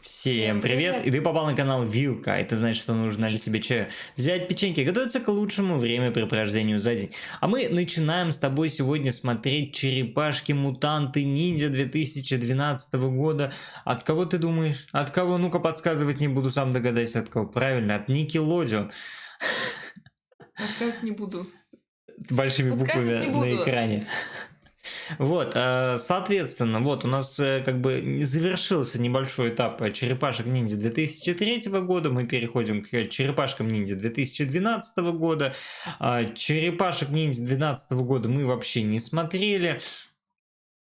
Всем привет! И ты попал на канал Вилка, это значит, что нужно ли себе чаю взять печеньки и готовиться к лучшему времяпрепровождению за день. А мы начинаем с тобой сегодня смотреть черепашки-мутанты ниндзя 2012 года. От кого ты думаешь? От кого? Ну-ка подсказывать не буду, сам догадайся от кого. Правильно, от Nickelodeon. Подсказывать не буду. Большими Подсказывать не буквами буду. на экране. Вот, соответственно, вот у нас как бы завершился небольшой этап черепашек ниндзя 2003 года, мы переходим к черепашкам ниндзя 2012 года. Черепашек ниндзя 2012 года мы вообще не смотрели.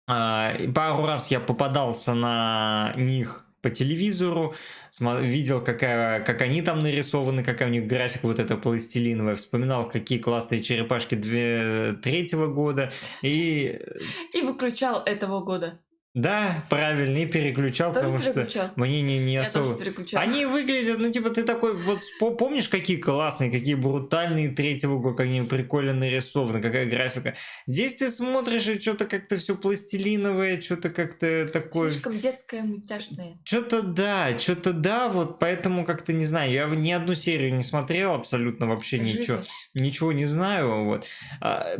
Пару раз я попадался на них по телевизору, видел, как они там нарисованы, какая у них графика вот эта пластилиновая, вспоминал, какие классные черепашки 2003 года, и выключал этого года. да, правильно, и переключал, Тоже потому переключал? что мне не Я особо... тоже переключал. Они выглядят, ну типа ты такой, вот помнишь, какие классные, какие брутальные третьего года, как они прикольно нарисованы, какая графика. Здесь ты смотришь, и что-то как-то все пластилиновое, что-то как-то такое... Слишком детское, мультяшное. Что-то да, вот поэтому как-то не знаю, я ни одну серию не смотрел, абсолютно вообще ничего не знаю, вот.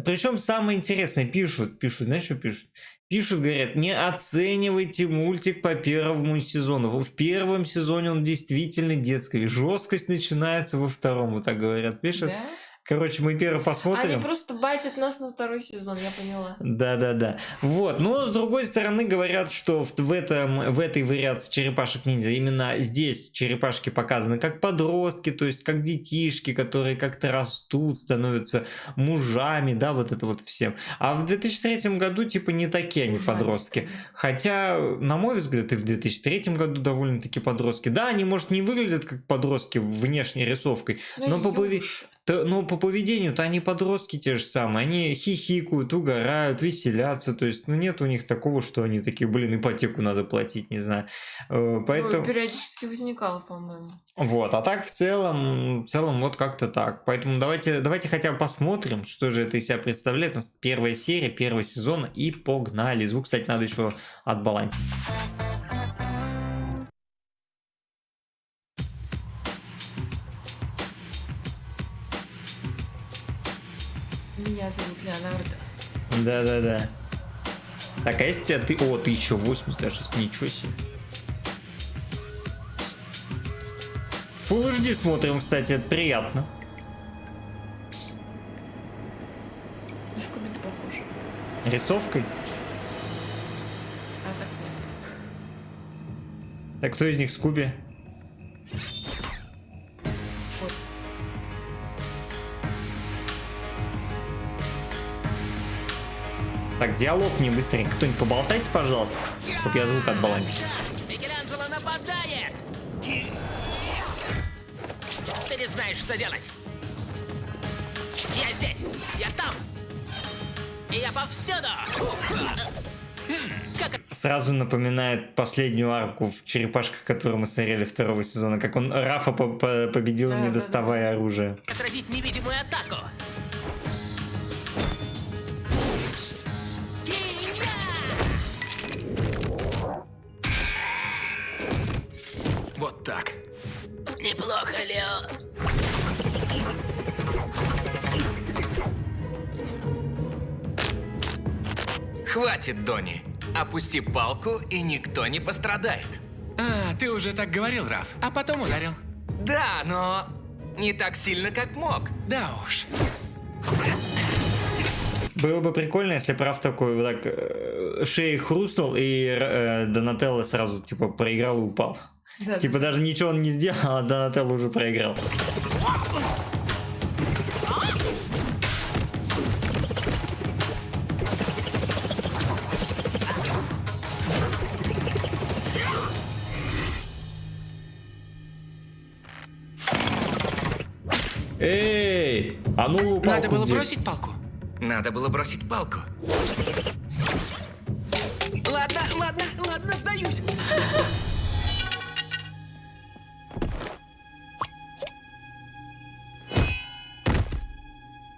Причем самое интересное, пишут, знаешь, что пишут? Пишут, говорят, не оценивайте мультик по первому сезону. В первом сезоне он действительно детский. Жесткость начинается во втором, вот так говорят, пишут. Да? Короче, мы первый посмотрим. Они просто батят нас на второй сезон, я поняла. Да. Вот, но с другой стороны говорят, что в этой вариации черепашек ниндзя именно здесь черепашки показаны как подростки, то есть как детишки, которые как-то растут, становятся мужами, да, вот это вот всем. А в 2003 году типа не такие они подростки. Хотя, на мой взгляд, и в 2003 году довольно-таки подростки. Да, они, может, не выглядят как подростки внешней рисовкой, но по поведению-то они подростки те же самые, они хихикают, угорают, веселятся, то есть, ну, нет у них такого, что они такие, блин, ипотеку надо платить, не знаю, поэтому... Ну, периодически возникало, по-моему. Вот, а так в целом вот как-то так, поэтому давайте хотя бы посмотрим, что же это из себя представляет. У нас первая серия, первый сезон, и погнали. Звук, кстати, надо еще отбалансить. Меня зовут Леонардо. Да. Так, а если ты... О, ты еще 86, ничего себе. Full HD смотрим, кстати, это приятно. На Скуби ты похож. Рисовкой? А так нет. Так, кто из них Скуби? Вот. Так, диалог мне быстренько. Кто-нибудь поболтайте, пожалуйста, чтобы я звук отбалансил. Микеланджело нападает! Ты не знаешь, что делать. Я здесь, я там. И я повсюду. Сразу напоминает последнюю арку в черепашках, которую мы смотрели второго сезона, как он Рафа победил, не доставая оружие. Отразить невидимую атаку. Вот так. Неплохо, Лео. Хватит, Донни. Опусти палку, и никто не пострадает. А, ты уже так говорил, Раф, а потом ударил. Да, но не так сильно, как мог. Да уж. Было бы прикольно, если прав такой вот так шеей хрустнул, и Донателло сразу типа проиграл и упал. Да, Типа даже ничего он не сделал, а Донателло уже проиграл. Эй! А ну палку Надо было где? бросить палку. Надо было бросить палку. Ладно, сдаюсь.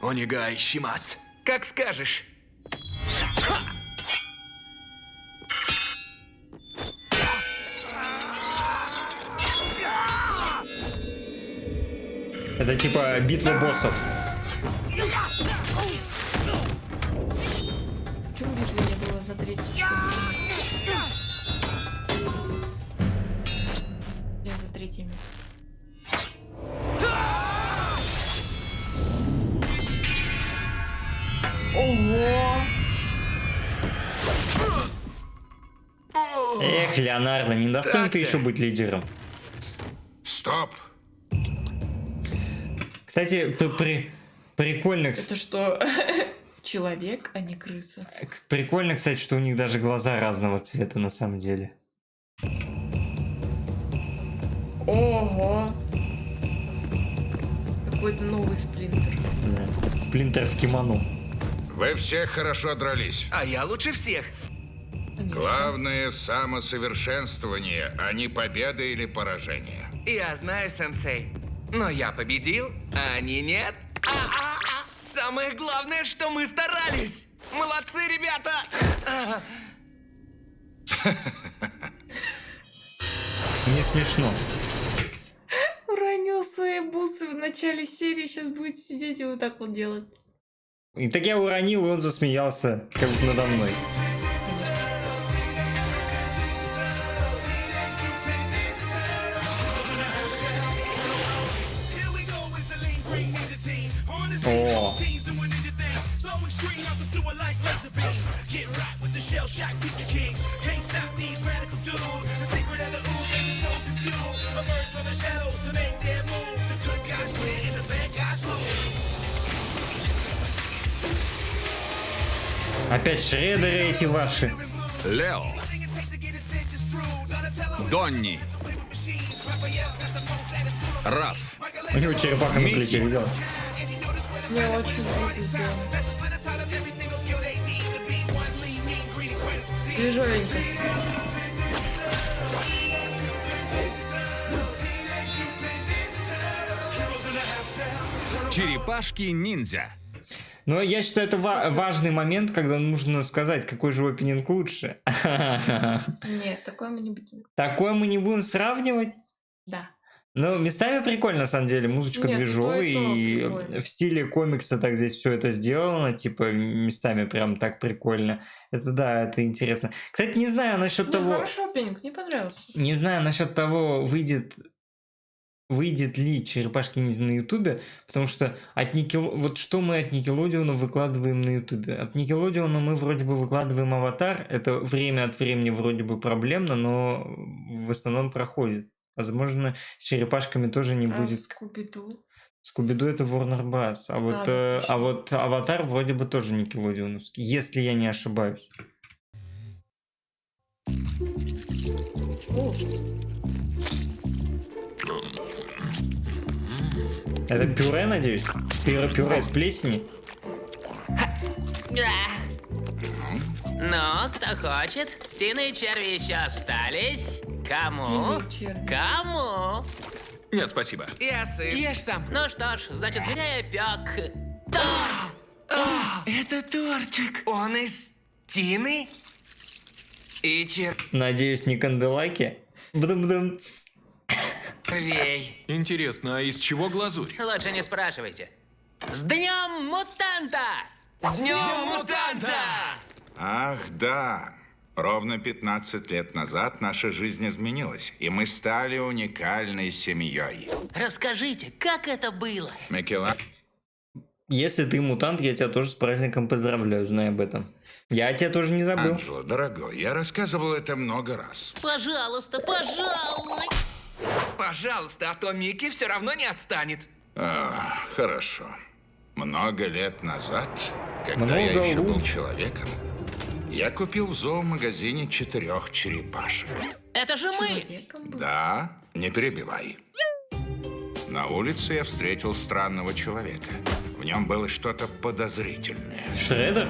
Онигай щимас. Как скажешь. Это типа битва боссов. Почему битвы не было за третий? Я за третье место. Ого! Эх, Леонардо, не достоин ты Так-то. еще быть лидером. Стоп! Кстати, прикольно, Это что? Человек, а не крыса. прикольно, кстати, что у них даже глаза разного цвета на самом деле. Ого! Какой-то новый сплинтер. Да. Сплинтер в кимоно. Вы все хорошо дрались. А я лучше всех. Конечно. Главное — самосовершенствование, а не победа или поражение. Я знаю, сенсей. Но я победил, а они нет. Самое главное, что мы старались. Молодцы, ребята! Не смешно. Уронил свои бусы в начале серии, сейчас будет сидеть и вот так вот делать. И так я уронил, и он засмеялся, как будто надо мной. О, опять шредеры эти ваши. Лео. Донни. Раф. У него черепаха на плече, видел? Мне очень круто сделано. Движовенько. Черепашки-ниндзя. Но я считаю, это важный момент, когда нужно сказать, какой же опенинг лучше. Нет, такое мы не будем. Такое мы не будем сравнивать. Да. Ну, местами прикольно, на самом деле. Музычка Нет, движовая, то и то и прикольно. в стиле комикса так здесь все это сделано. Типа, местами прям так прикольно. Это да, это интересно. Кстати, не знаю насчет Ну, того... хороший опенинг, мне понравился. Не знаю насчет того, выйдет ли черепашки ниндзя на Ютубе, потому что вот что мы от Никелодеона выкладываем на Ютубе. От Никелодеона мы вроде бы выкладываем Аватар. Это время от времени вроде бы проблемно, но в основном проходит. Возможно, с черепашками тоже не будет. Скуби-Ду. Скуби-Ду это Warner Bros. А вот, да, точно. а вот Аватар вроде бы тоже Никелодеоновский, если я не ошибаюсь. О, Это пюре, надеюсь? Пюре с плесени? Ну, кто хочет? Птиные черви еще остались? Кому? Птиные черви. Кому? Нет, спасибо. Я сыт. Ешь сам. Ну что ж, значит, зря я пек. Это тортик. Он из тины и Надеюсь, не канделаки? Бдым-бдым. червей. Интересно, а из чего глазурь? Лучше не спрашивайте. С днем мутанта! С днем мутанта! Ах, да. Ровно 15 лет назад наша жизнь изменилась, и мы стали уникальной семьей. Расскажите, как это было? Если ты мутант, я тебя тоже с праздником поздравляю, знай об этом. Я тебя тоже не забыл. Анджело, дорогой, я рассказывал это много раз. Пожалуйста, пожалуй. Пожалуйста, а то Микки все равно не отстанет. Хорошо. Много лет назад, когда Много я еще был лучше. человеком, я купил в зоомагазине 4 черепашек. Это же мы. человеком был. Да, не перебивай. На улице я встретил странного человека. В нем было что-то подозрительное. Шредер?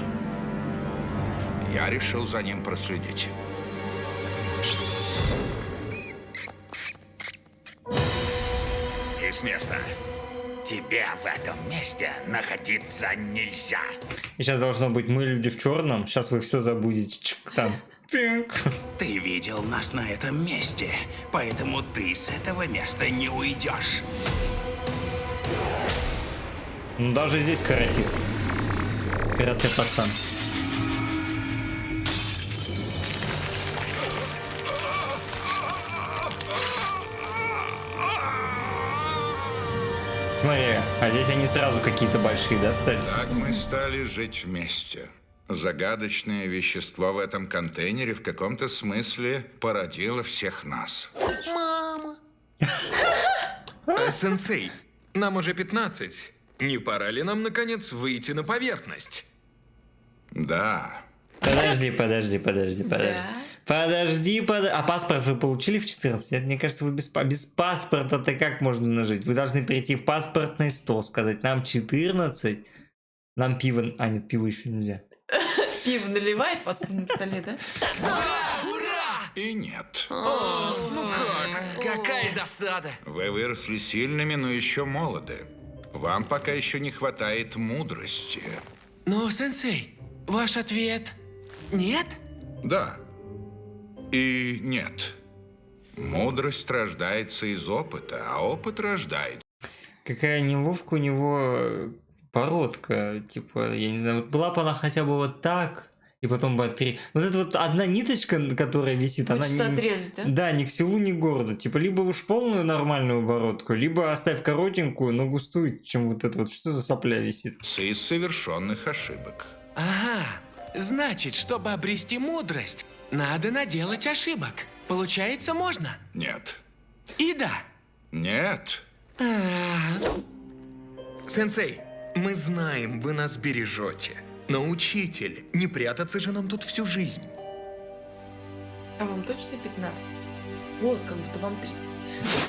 Я решил за ним проследить. И с места. Тебе в этом месте находиться нельзя. И сейчас должно быть мы люди в черном. Сейчас вы все забудете. Чик, там. Чик. Ты видел нас на этом месте, поэтому ты с этого места не уйдешь. Ну даже здесь каратист. Карате пацан. Смотри, а здесь они сразу какие-то большие, да, стали? Так мы стали жить вместе. Загадочное вещество в этом контейнере в каком-то смысле породило всех нас. Сенсей, нам уже 15. Не пора ли нам, наконец, выйти на поверхность? Да. Подожди. А паспорт вы получили в 14? Нет, мне кажется, вы без паспорта-то как можно нажить? Вы должны прийти в паспортный стол, сказать, нам 14, нам пиво... А, нет, пиво еще нельзя. Пиво наливай в паспортном столе, да? И нет. Ну как? Какая досада. Вы выросли сильными, но еще молоды. Вам пока еще не хватает мудрости. Но, сенсей, ваш ответ нет? Да. И нет. Мудрость рождается из опыта, а опыт рождает. Какая неловкая у него бородка. Типа, я не знаю, вот была бы она хотя бы вот так, и потом бы 3. Вот эта вот одна ниточка, которая висит, она Хочется отрезать, да? Да, ни к селу, ни к городу. Типа, либо уж полную нормальную бородку, либо оставь коротенькую, но густую, чем вот это вот. Что за сопля висит? Из совершенных ошибок. Ага, значит, чтобы обрести мудрость, надо наделать ошибок. Получается, можно? Нет. И да. Нет. Сенсей, мы знаем, вы нас бережете. Но, учитель, не прятаться же нам тут всю жизнь. А вам точно 15? Голос как будто вам 30.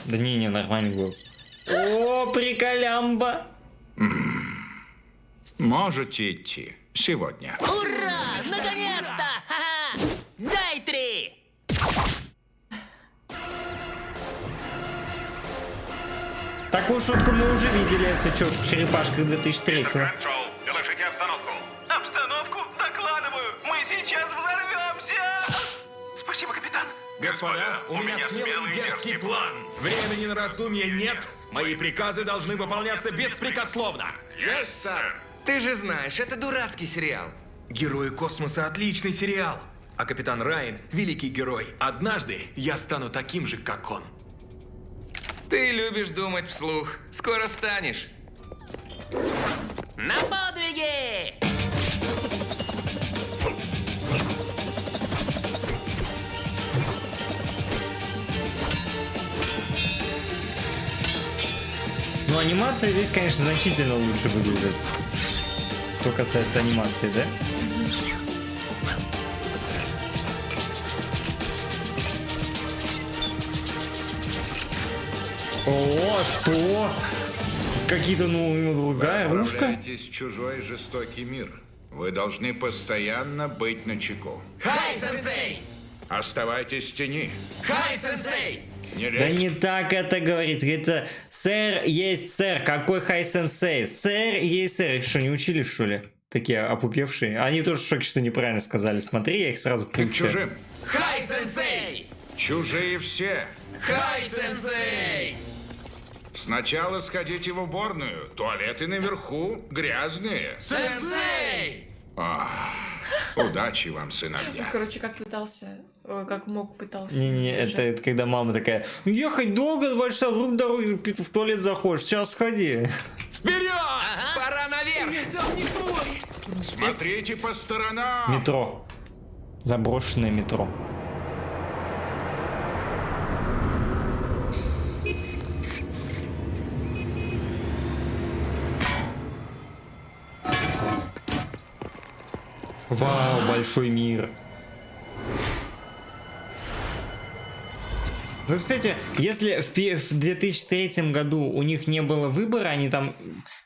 Да не, нормальный голос. О, приколямба! Можете идти. Сегодня. Ура! Наконец-то! Ха-ха! Дай 3! Такую шутку мы уже видели, если что, в черепашках 2003-го. Доложите обстановку. Обстановку? Докладываю! Мы сейчас взорвемся! Спасибо, капитан. Господа, у меня смелый дерзкий план. Времени на раздумья нет. Мои приказы должны выполняться беспрекословно. Есть, сэр. Ты же знаешь, это дурацкий сериал. Герои космоса — отличный сериал. А капитан Райан — великий герой. Однажды я стану таким же, как он. Ты любишь думать вслух. Скоро станешь. На подвиги! Но анимация здесь, конечно, значительно лучше выглядит. Что касается анимации, да? О, что? Какие-то, ну, другая ружка? Отправляетесь в чужой жестокий мир. Вы должны постоянно быть начеку. Хай, сенсей! Оставайтесь в тени. Хай, сенсей! Не Да лезьте. не так это говорится. Это сэр есть сэр. Какой хай-сенсей? Сэр есть сэр. Их что, не учили, что ли? Такие опупевшие. Они тоже в шоке, что неправильно сказали. Смотри, я их сразу Ты к получаю. чужим. Хай, сенсей! Чужие все. Хай, сенсей! Сначала сходите в уборную. Туалеты наверху грязные. Сенсей! Удачи вам, сыновья. Короче, как пытался, как мог пытался. Не-не, это когда мама такая: ехать долго, 2 часа, вдруг дороги в туалет заходишь, сейчас сходи. Вперед! Пора наверх! Смотрите по сторонам. Метро. Заброшенное метро. Вау, большой мир. Ну, кстати, если в 2003 году у них не было выбора, они там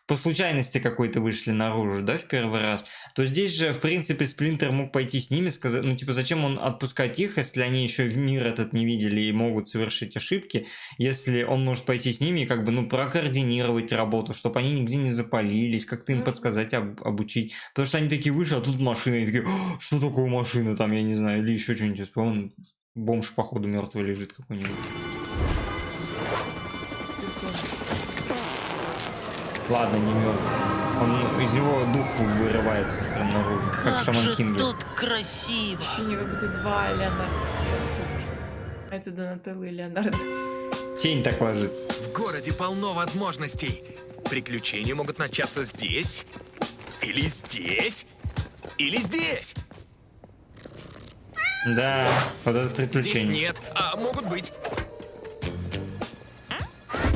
по случайности какой-то вышли наружу, да, в первый раз, то здесь же, в принципе, Сплинтер мог пойти с ними, сказать, ну, типа, зачем он отпускать их, если они еще в мир этот не видели и могут совершить ошибки, если он может пойти с ними и, как бы, ну, прокоординировать работу, чтобы они нигде не запалились, как-то им подсказать, обучить. Потому что они такие вышли, а тут машина, и такие: что такое машина там, я не знаю, или еще что-нибудь, он бомж, походу, мертвый лежит какой-нибудь. Ладно, не мертв. Из него дух вырывается прям наружу, как в Шаман Кинге. тут красиво. Ощущение, как будто два Леонардо стоят только что. Это Донателло и Леонардо. Тень так ложится. В городе полно возможностей. Приключения могут начаться здесь, или здесь, или здесь. Да, вот это Здесь приключение. нет, а могут быть.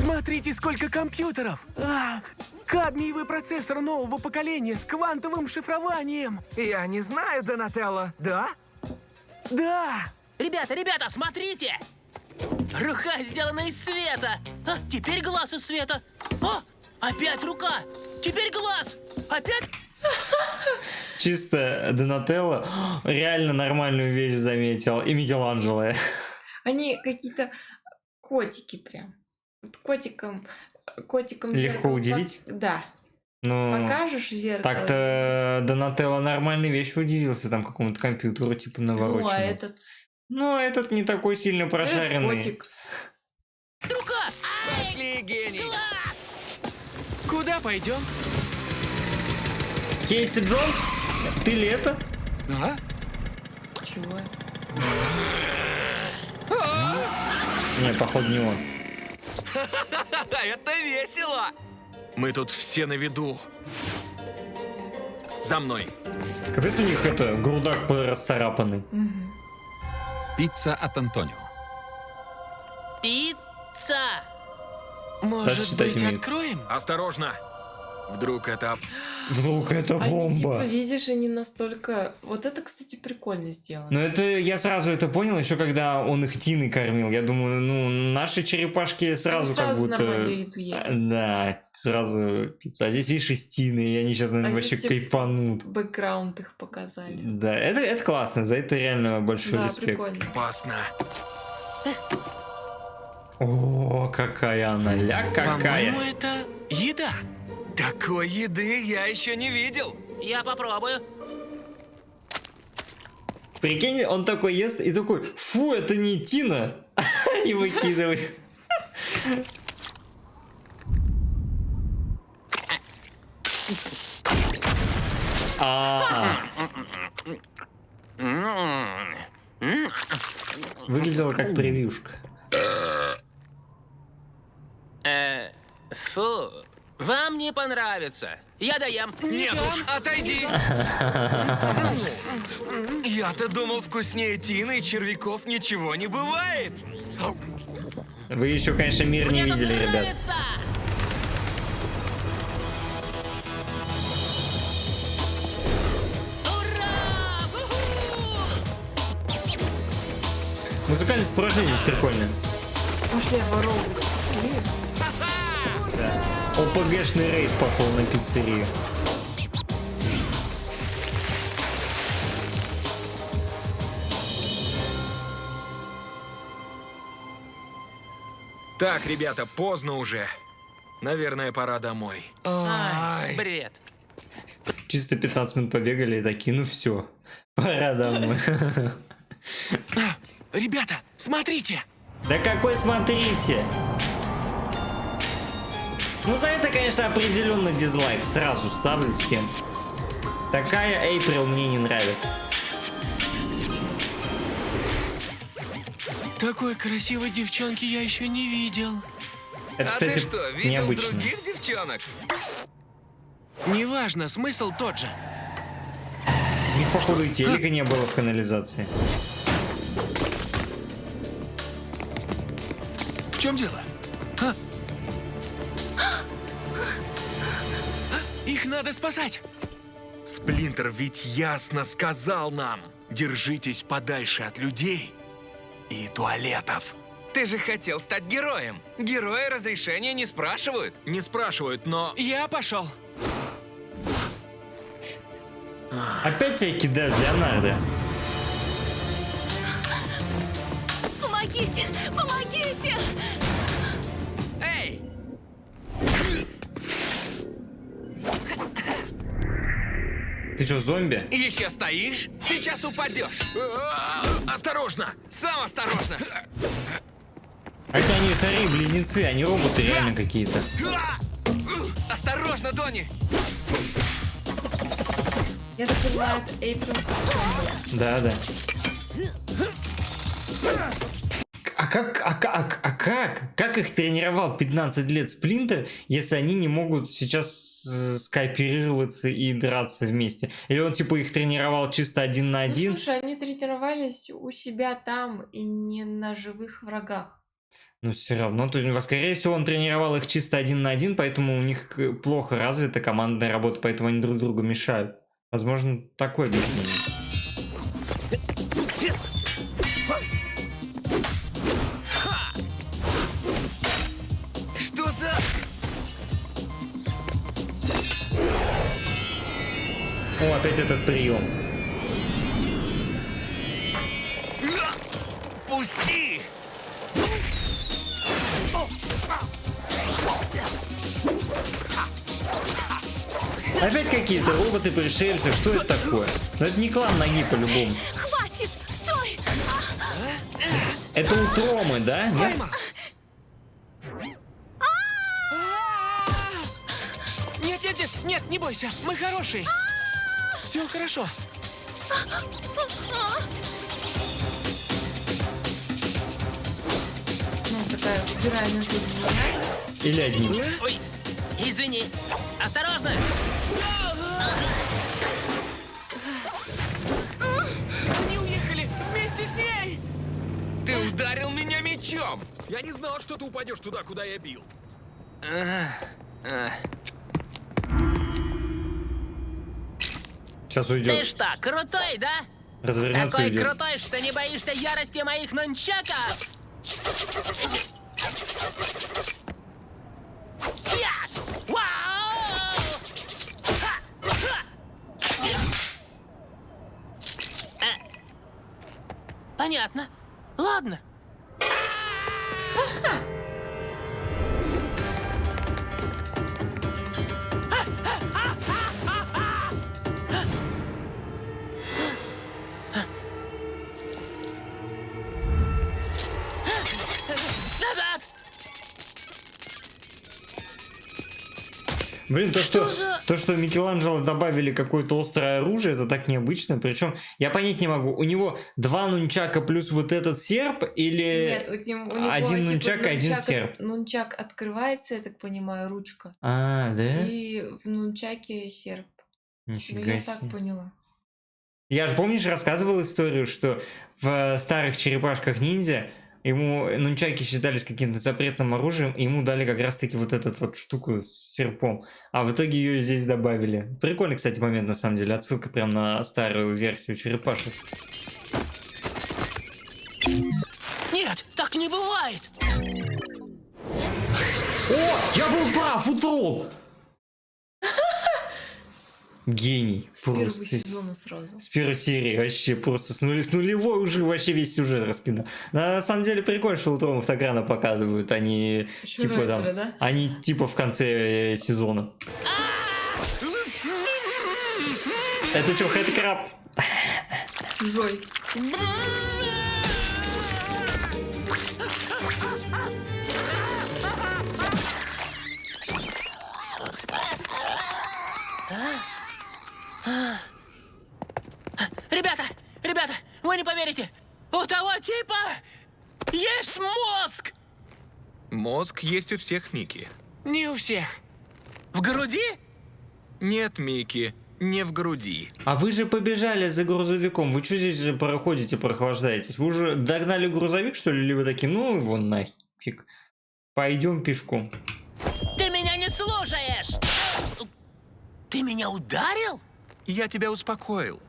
Смотрите, сколько компьютеров! Кадмиевый процессор нового поколения с квантовым шифрованием! Я не знаю, Донателло, да? Да! Ребята, смотрите! Рука сделана из света. Теперь глаз из света. Опять рука. Теперь глаз. Опять. Чисто Донателло реально нормальную вещь заметил. И Микеланджело. Они какие-то котики прям. Вот котиком Легко зеркало удивить? Да. Ну, Покажешь в зеркало. так-то Донателло нормальной вещью удивился, там какому-то компьютеру типа навороченному. Ну, а этот Ну, этот не такой сильно прошаренный. котик. Рука. Пошли, гений. Глаз. Куда пойдем? Кейси Джонс? Ты ли это? А? Чего? Не, походу не он. Это весело. Мы тут все на виду. За мной. Капец у них это, грудак расцарапанный. Пицца от Антонио. Пицца. Даже Может читать быть, умеет. откроем? Осторожно. Вдруг это... Вдруг это Они бомба. типа, видишь, они настолько... Вот это, кстати, прикольно сделано. Ну это я сразу это понял, еще когда он их тиной кормил. Я думаю, ну наши черепашки сразу как будто... нормальную еду ели. Да, сразу пиццу. А здесь, видишь, из тины, и они сейчас, наверное, вообще здесь, типа, кайфанут. Бэкграунд их показали. Да, это классно, за это реально большой Да, респект. прикольно. Опасно. О, какая она, ля какая. По-моему, это еда. Такой еды я еще не видел. Я попробую. Прикинь, он такой ест и такой, фу, это не тина, и выкидывает. Выглядело как превьюшка. Фу. Вам не понравится. Я доем. Нет уж, отойди. Я-то думал, вкуснее тины и червяков ничего не бывает. Вы еще, конечно, мир не Мне тут видели, ребят. нравится. Ура! Уху! Музыкальное сопровождение здесь прикольное. Пошли воровывать пиццерию. ОПГшный рейд пошел на пиццерию. Так, ребята, поздно уже. Наверное, пора домой. Ай, бред. Чисто 15 минут побегали и такие, ну все, пора домой. Ребята, смотрите! Да какой смотрите! Ну за это, конечно, определенно дизлайк. Сразу ставлю всем. Такая Эйприл мне не нравится. Такой красивой девчонки я еще не видел. Это, А кстати, ты что, видел необычно. других девчонок? Неважно, смысл тот же. У них, походу, и телека не было в канализации. В чем дело? Их надо спасать! Сплинтер ведь ясно сказал нам: держитесь подальше от людей и туалетов. Ты же хотел стать героем. Герои разрешения не спрашивают. Не спрашивают, но... Я пошел. Опять тебя кидают, Леонардо. Помогите! Помогите! Эй! Ты что, зомби? Еще стоишь? Сейчас упадешь. Осторожно! Сам осторожно. Хотя они, смотри, близнецы, они роботы реально какие-то. Осторожно, Донни! Я так понимаю, это Эйприл. Да. Как их тренировал 15 лет Сплинтер, если они не могут сейчас скооперироваться и драться вместе? Или он типа их тренировал чисто 1 на 1? Ну, слушай, они тренировались у себя там и не на живых врагах. Ну, все равно, то есть, скорее всего, он тренировал их чисто 1 на 1, поэтому у них плохо развита командная работа, поэтому они друг другу мешают. Возможно, такое объяснение. Что за... О, опять этот прием. Пусти! Опять какие-то роботы-пришельцы, что это такое? Ну это не клан ноги по-любому. Хватит! Стой! Это утромы, да? Нет? Нет, не бойся, мы хорошие. Все хорошо. Ну, такая убиральная тут. Или одни. Ой, извини. Осторожно! Они уехали вместе с ней! Ты ударил меня мечом! Я не знал, что ты упадешь туда, куда я бил. Сейчас Ты уйдет. что, крутой, да? Развернется и Такой уйдет. крутой, что не боишься ярости моих нунчаков? Я! Вау! Ха! Ха! Понятно. Ладно. Назад! Блин, то, Что что, за- то, что Микеланджело добавили какое-то острое оружие, это так необычно. Причем, я понять не могу, у него 2 нунчака плюс вот этот серп или Нет, у него один типа, нунчак и один серп? Нунчак открывается, я так понимаю, ручка. А, да? И в нунчаке серп. Ну, Нифига я себе. так поняла. Я же, помнишь, рассказывал историю, что в старых черепашках ниндзя ему нунчаки считались каким-то запретным оружием, и ему дали как раз-таки вот эту вот штуку с серпом. А в итоге ее здесь добавили. Прикольный, кстати, момент, на самом деле. Отсылка прям на старую версию черепашек. Нет, так не бывает. О, я был прав, утрол! Гений. С первого Просто. сезона сразу. С первой серии вообще просто с нулевой уже вообще весь сюжет раскидал. На самом деле прикольно, что утромов так рано показывают, они Ещё типа раньше, там, да? они типа в конце сезона. Это что, хэдкраб? Чужой. Ребята, вы не поверите. У того типа есть мозг. Мозг есть у всех, Микки. Не у всех. В груди? Нет, Микки, не в груди. А вы же побежали за грузовиком, вы что здесь же проходите, прохлаждаетесь? Вы уже догнали грузовик, что ли, или вы такие, ну его нафиг, пойдем пешком. Ты меня не слушаешь. Ты меня ударил? Я тебя успокоил.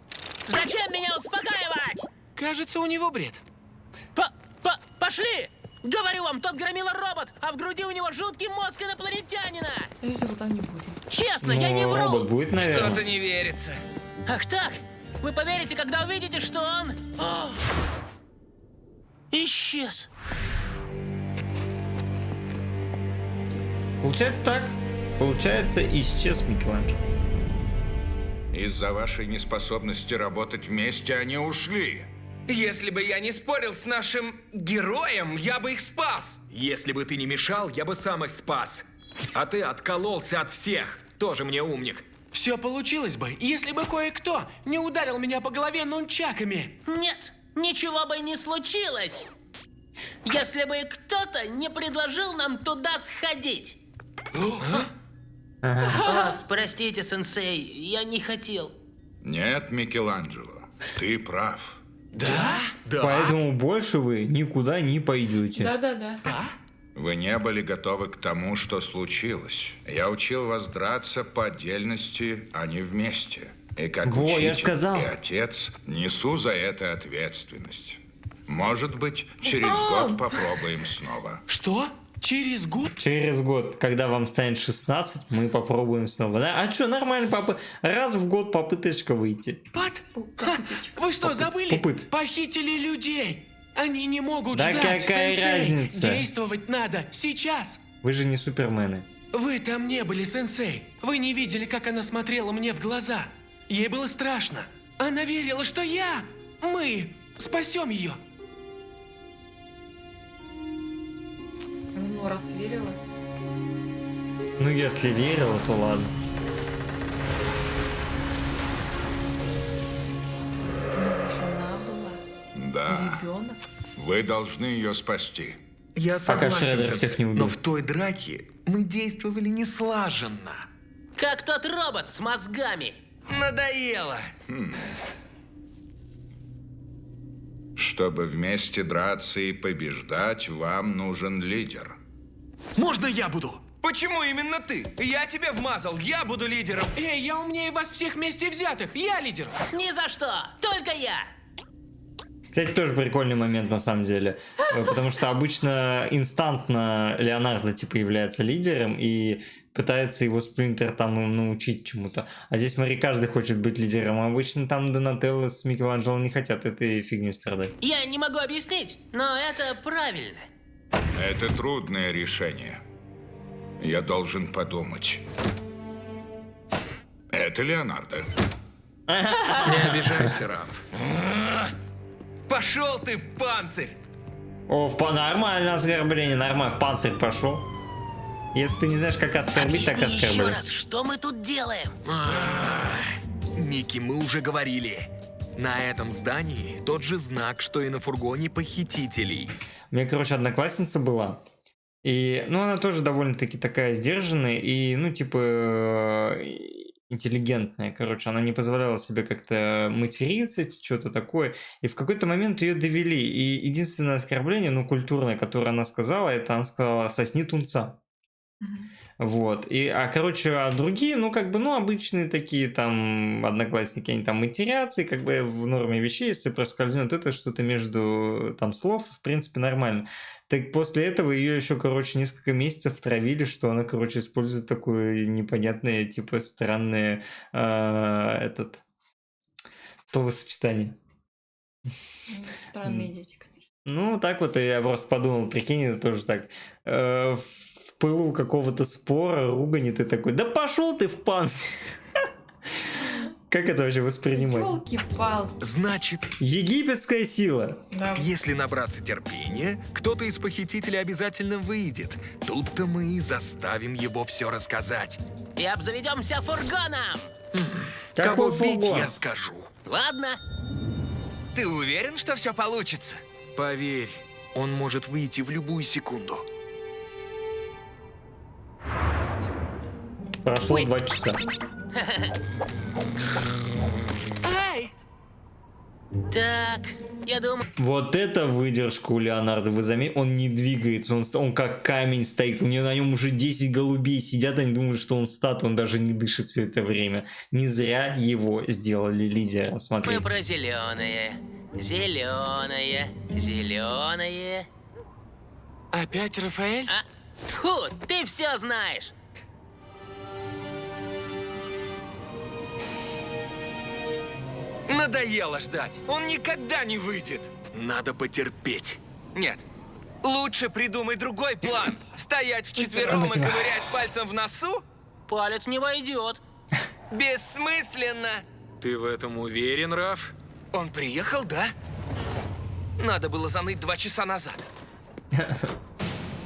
Зачем меня успокаивать? Кажется, у него бред. Пошли! Говорю вам, тот громила робот, а в груди у него жуткий мозг инопланетянина. Если его там не будет. Честно, я не Ну, вру. робот будет, наверное. Что-то не верится. Ах так? Вы поверите, когда увидите, что он... исчез. Получается так. Получается, исчез Микеланджело. Из-за вашей неспособности работать вместе они ушли. Если бы я не спорил с нашим героем, я бы их спас. Если бы ты не мешал, я бы сам их спас. А ты откололся от всех. Тоже мне умник. Все получилось бы, если бы кое-кто не ударил меня по голове нунчаками. Нет, ничего бы не случилось, если бы кто-то не предложил нам туда сходить. Простите, сенсей, я не хотел. Нет, Микеланджело, ты прав. Да? Поэтому больше вы никуда не пойдете. Да-да-да. Вы не были готовы к тому, что случилось. Я учил вас драться по отдельности, а не вместе. И как Во, я ж учитель сказал. и отец несу за это ответственность. Может быть, через год попробуем снова. Что? Через год? Через год, когда вам станет 16, мы попробуем снова. Да? А что, нормально, папа? Раз в год попыточка выйти. Вы что, забыли? Попыт. Похитили людей. Они не могут Да ждать, какая сенсей. разница? Действовать надо сейчас. Вы же не супермены. Вы там не были, сенсей. Вы не видели, как она смотрела мне в глаза. Ей было страшно. Она верила, что мы спасем ее. Ну, раз верила. Ну, если верила, то ладно. Жена была. Да. Ребенок. Вы должны ее спасти. Я Пока согласен, Шреддер сенсей, всех не убил. но в той драке мы действовали неслаженно. Как тот робот с мозгами. Надоело. Чтобы вместе драться и побеждать, вам нужен лидер. Можно я буду? Почему именно ты? Я тебя вмазал, я буду лидером. Эй, я умнее вас всех вместе взятых. Я лидер. Ни за что, только я. Кстати, тоже прикольный момент на самом деле. Потому что обычно инстантно Леонардо типа является лидером и пытается его Сплинтер там научить чему-то. А здесь, смотри, каждый хочет быть лидером. А обычно там Донателло с Микеланджело не хотят этой фигней страдать. Я не могу объяснить, но это правильно. Это трудное решение. Я должен подумать. Это Леонардо. Не обижайся, Раф. Пошел ты в панцирь! О, нормально оскорбление, нормально, в панцирь пошел. Если ты не знаешь, как оскорбить, так Объясни еще оскорбляй. раз, что мы тут делаем? Ники, мы уже говорили. На этом здании тот же знак, что и на фургоне похитителей. У меня, короче, одноклассница была. И, ну, она тоже довольно-таки такая сдержанная и, ну, типа, интеллигентная. Короче, она не позволяла себе как-то материться, что-то такое. И в какой-то момент ее довели. И единственное оскорбление, ну, культурное, которое она сказала, это она сказала «сосни тунца». Вот. Короче, а другие, ну, как бы, ну, обычные такие там одноклассники, они там матерятся, и как бы в норме вещей, если проскользнет это что-то между там слов, в принципе, нормально. Так после этого ее еще, короче, несколько месяцев травили, что она, короче, использует такое непонятное, типа, странное словосочетание. Странные дети, конечно. Ну, так вот, я просто подумал, прикинь, это тоже так. В пылу какого-то спора, ругани, ты такой, да пошел ты в панцирь. Как это вообще воспринимать? Ёлки-палки. Значит, египетская сила. Да. если набраться терпения, кто-то из похитителей обязательно выйдет. Тут-то мы и заставим его все рассказать. И обзаведемся фургоном. Кого Какой бить, фургон? я скажу. Ладно. Ты уверен, что все получится? Поверь, он может выйти в любую секунду. Прошло 2 часа. Ай! Так, я думаю... Вот это выдержка у Леонардо. Вы заметили, он не двигается, он как камень стоит. У него на нем уже 10 голубей сидят, они думают, что он статуя, он даже не дышит все это время. Не зря его сделали лидером. Мы Смотрите. про зеленое. Зеленое. Зеленое. Опять Рафаэль? Тьфу, ты все знаешь. Надоело ждать. Он никогда не выйдет. Надо потерпеть. Нет. Лучше придумай другой план. Стоять вчетвером и ковырять пальцем в носу? Палец не войдет. Бессмысленно. Ты в этом уверен, Раф? Он приехал, да? Надо было заныть 2 часа назад.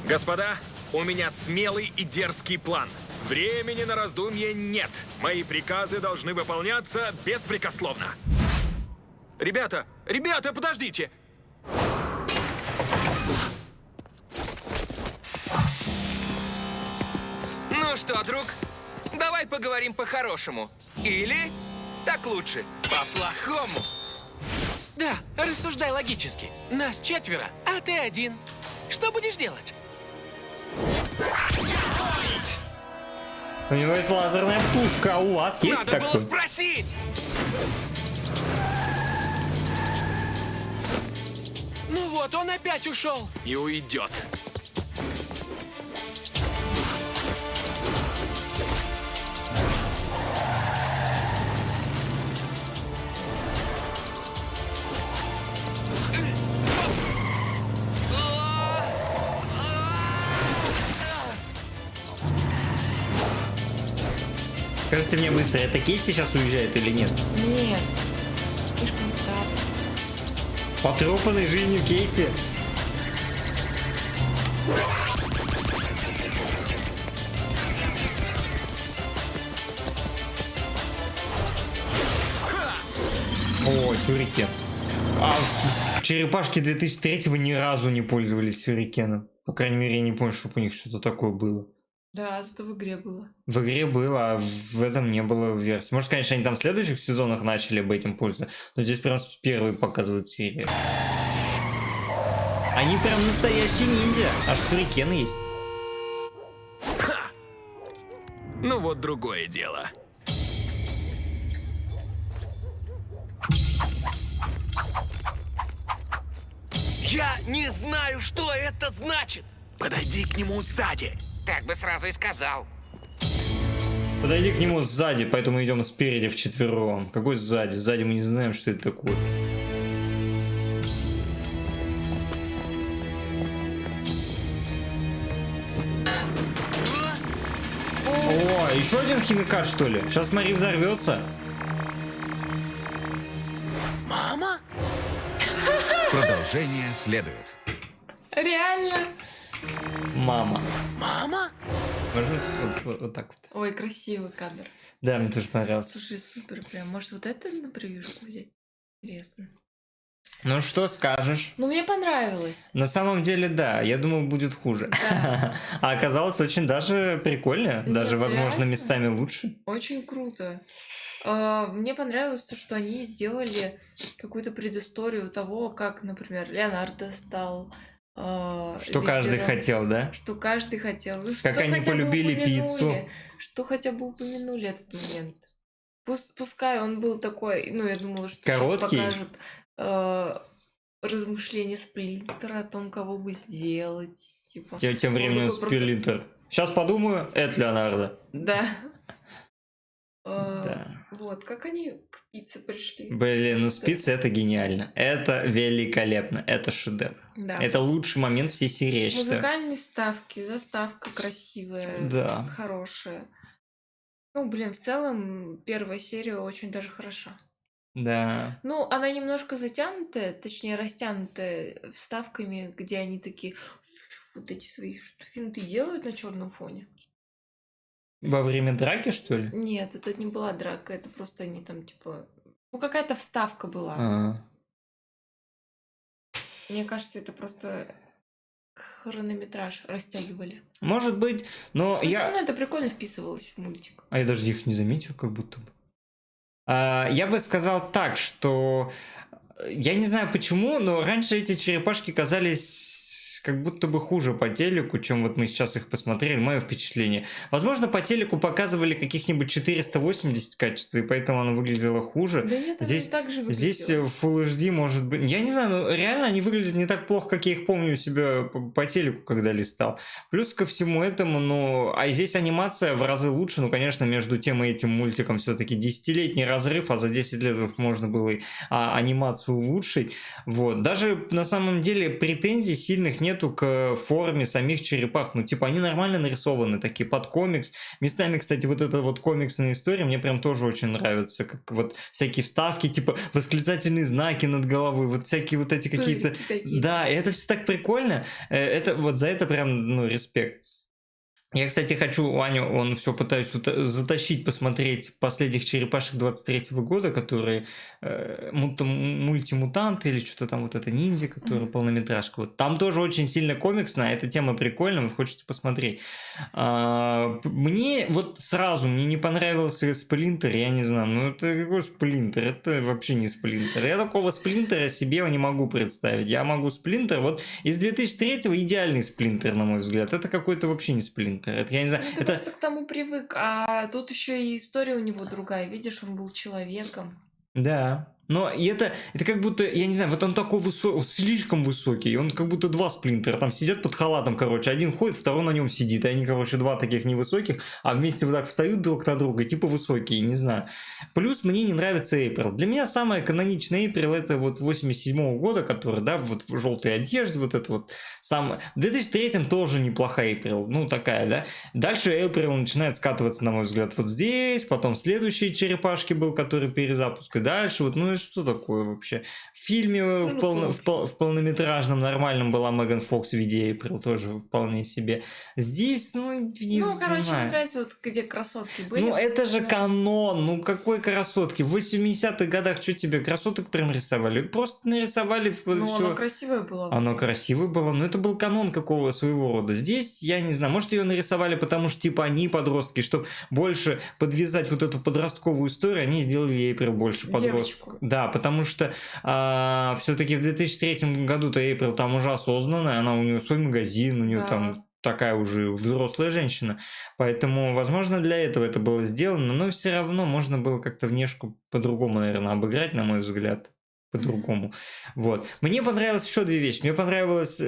Господа, У меня смелый и дерзкий план. Времени на раздумье нет. Мои приказы должны выполняться беспрекословно. Ребята, подождите! Ну что, друг, давай поговорим по-хорошему. Или, так лучше, по-плохому. Да, рассуждай логически. Нас 4, а ты 1. Что будешь делать? У него есть лазерная пушка, а у вас есть Надо было такой? спросить! Ну вот, он опять ушел. И уйдет. Скажите мне быстро, это Кейси сейчас уезжает или нет? Нет. Слишком старый. Потрепанной жизнью Кейси. О, сюрикен. А в черепашки 2003-го ни разу не пользовались сюрикеном. По крайней мере, я не помню, чтобы у них что-то такое было. Да, зато в игре было. В игре было, а в этом не было в версии. Может, конечно, они там в следующих сезонах начали бы этим пользоваться, но здесь прям первые показывают серии. Они прям настоящие ниндзя, аж сюрикены есть. Ну вот другое дело. Я не знаю, что это значит. Подойди к нему сзади. Так бы сразу и сказал. Подойди к нему сзади, поэтому идем спереди вчетвером. Какой сзади? Сзади мы не знаем, что это такое. О, еще один химикат, что ли? Сейчас смотри, взорвется. Мама? Продолжение следует. Реально? Мама. Мама? Можно вот так вот. Ой, красивый кадр. Да, мне тоже понравился. Слушай, супер прям. Может, вот это на превьюшку взять? Интересно. Ну что скажешь? Ну, мне понравилось. На самом деле, да, я думал, будет хуже. Да. А оказалось очень даже прикольно. Нет, Даже, возможно, реально. местами лучше. Очень круто. Мне понравилось то, что они сделали какую-то предысторию того, как, например, Леонардо стал Что каждый лидером. хотел, да? Что каждый хотел. Ну, Как что они хотя бы полюбили упомянули, пиццу. Что хотя бы упомянули этот момент. Пускай он был такой, ну, я думала, что Короткий. сейчас покажут размышления Сплинтера о том, кого бы сделать. Типа. Тем Он временем такой просто- Сплинтер. Сейчас подумаю, это Леонардо. Да. Да. Вот, как они к пицце пришли. Блин, ну спицы это гениально. Это великолепно. Это шедевр. Да. Это лучший момент всей серии, я считаю. Музыкальные вставки, заставка красивая, Да. хорошая. Ну, блин, в целом первая серия очень даже хороша. Да. Ну, она немножко затянутая, точнее, растянутая вставками, где они такие вот эти свои финты делают на черном фоне. Во время драки, что ли? Нет, это не была драка, это просто они там, типа... Ну, какая-то вставка была. А. Мне кажется, это просто хронометраж растягивали. Может быть, но Но я... всё равно это прикольно вписывалось в мультик. А я даже их не заметил, как будто бы. Я бы сказал так, что... Я не знаю почему, но раньше эти черепашки казались как будто бы хуже по телеку, чем вот мы сейчас их посмотрели, мое впечатление. Возможно, по телеку показывали каких-нибудь 480 качеств, и поэтому оно выглядело хуже. Да нет, здесь, оно так же выглядело. здесь в Full HD может быть... Я не знаю, но реально они выглядят не так плохо, как я их помню у себя по телеку, когда листал. Плюс ко всему этому, ну... А здесь анимация в разы лучше, ну, конечно, между тем и этим мультиком все-таки 10-летний разрыв, а за 10 лет можно было и анимацию улучшить. Вот. Даже на самом деле претензий сильных нету к форме самих черепах. Ну, типа, они нормально нарисованы, такие под комикс. Местами, кстати, вот эта вот комиксная история мне прям тоже очень нравится. Как вот всякие вставки, типа восклицательные знаки над головой, вот всякие вот эти какие-то... Да, и это все так прикольно. Это вот за это прям, ну, респект. Я, кстати, хочу Аню, он все пытаюсь затащить, посмотреть последних черепашек 23-го года, которые мультимутанты или что-то там, вот это ниндзя, который полнометражка. Вот там тоже очень сильно комиксная, эта тема прикольная, вот хочется посмотреть. Мне вот сразу, мне не понравился Сплинтер, я не знаю, ну это какой Сплинтер? Это вообще не Сплинтер. Я такого Сплинтера себе не могу представить. Я могу Сплинтер, вот из 2003-го идеальный Сплинтер, на мой взгляд. Это какой-то вообще не Сплинтер. Это, я не знаю, Ну, ты просто к тому привык, а тут еще и история у него другая. Видишь, он был человеком. Да. Но и это как будто, я не знаю, вот он такой высокий, слишком высокий, он как будто два Сплинтера, там сидят под халатом, короче, один ходит, второй на нем сидит, и они, короче, два таких невысоких, а вместе вот так встают друг на друга, типа высокие, не знаю. Плюс мне не нравится Эйприл. Для меня самая каноничная Эйприл это вот 87-го года, который, да, вот в желтой одежде, вот это вот самое. В 2003-м тоже неплохая Эйприл, ну такая, да. Дальше Эйприл начинает скатываться, на мой взгляд, вот здесь, потом следующие черепашки был, который перезапуск, и дальше вот, ну что такое вообще? В фильме в полнометражном нормальном была Меган Фокс в виде Эйприл, тоже вполне себе. Здесь, ну, не знаю. Короче, мне нравится, вот где красотки были. Ну, это же канон, ну какой красотки? В 80-х годах что тебе, красоток прям рисовали? Просто нарисовали Ну, всё. она красивая была. Она красивая была, но это был канон какого своего рода. Здесь, я не знаю, может ее нарисовали, потому что типа они подростки, чтобы больше подвязать вот эту подростковую историю, они сделали Эйприл больше подростков. Да, потому что все-таки в 2003 году-то Эйприл там уже осознанная, она у нее свой магазин, у нее там такая уже взрослая женщина. Поэтому, возможно, для этого это было сделано, но все равно можно было как-то внешку по-другому, наверное, обыграть, на мой взгляд. По-другому. Вот. Мне понравилось еще две вещи. Мне понравилось,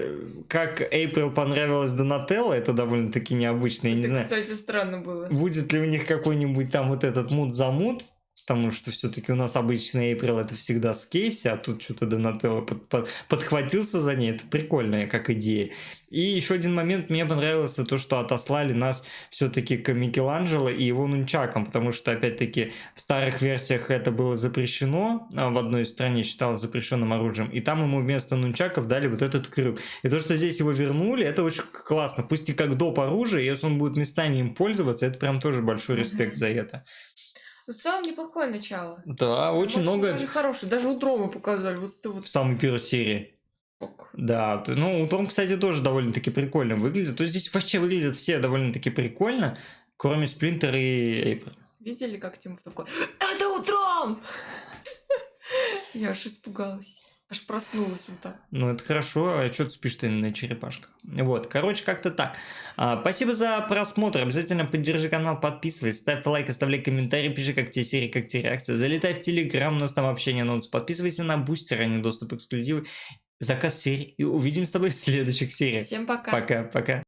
как Эйприл понравилась Донателло. Это довольно-таки необычно. Я не знаю, кстати, странно было. будет ли у них какой-нибудь там вот этот мут-замут. Потому что все-таки у нас обычный Эйприл это всегда с Кейси, а тут что-то Донателло подхватился за ней. Это прикольная как идея. И еще один момент, мне понравился то, что отослали нас все-таки к Микеланджело и его нунчакам, потому что, опять-таки, в старых версиях это было запрещено, в одной стране считалось запрещенным оружием, и там ему вместо нунчаков дали вот этот крюк. И то, что здесь его вернули, это очень классно. Пусть и как доп. Оружие, если он будет местами им пользоваться, это прям тоже большой респект за это. В целом неплохое начало. Да, очень много. Даже хороший, даже у Дрома показали. Вот это вот. В самой первой серии. Да, ну утром, кстати, тоже довольно-таки прикольно выглядит. То есть здесь вообще выглядят все довольно-таки прикольно, кроме Сплинтера и Эйприл. Видели, как Тимур такой: это утром! Я аж испугалась. Аж проснулась вот так. Ну, это хорошо, а что ты спишь-то на черепашках? Вот, короче, как-то так. Спасибо за просмотр, обязательно поддержи канал, подписывайся, ставь лайк, оставляй комментарий, пиши, как тебе серия, как тебе реакция. Залетай в Телеграм, у нас там общение, анонс. Подписывайся на Бустер, а не доступ эксклюзивы, заказ серий. И увидимся с тобой в следующих сериях. Всем пока. Пока-пока.